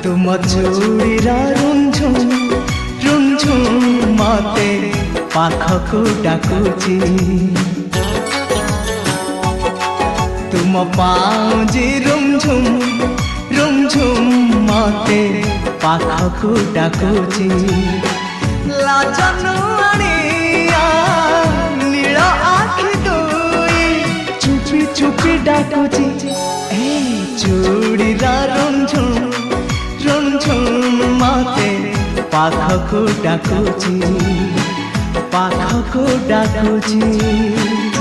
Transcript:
तुम चूड़ीरा रुंझुम रुंझुम मते पाखकु डाकुची तुम पाउजी रुंझुम रुंझुम मते पाखकु डाकुची लाजनु आनिया नील आखि दुई चुपी चुपी डाकुची ए चूड़ीरा रुंझुम रुंझुम मते पाखकु डाकुची पाखकु डाकुची।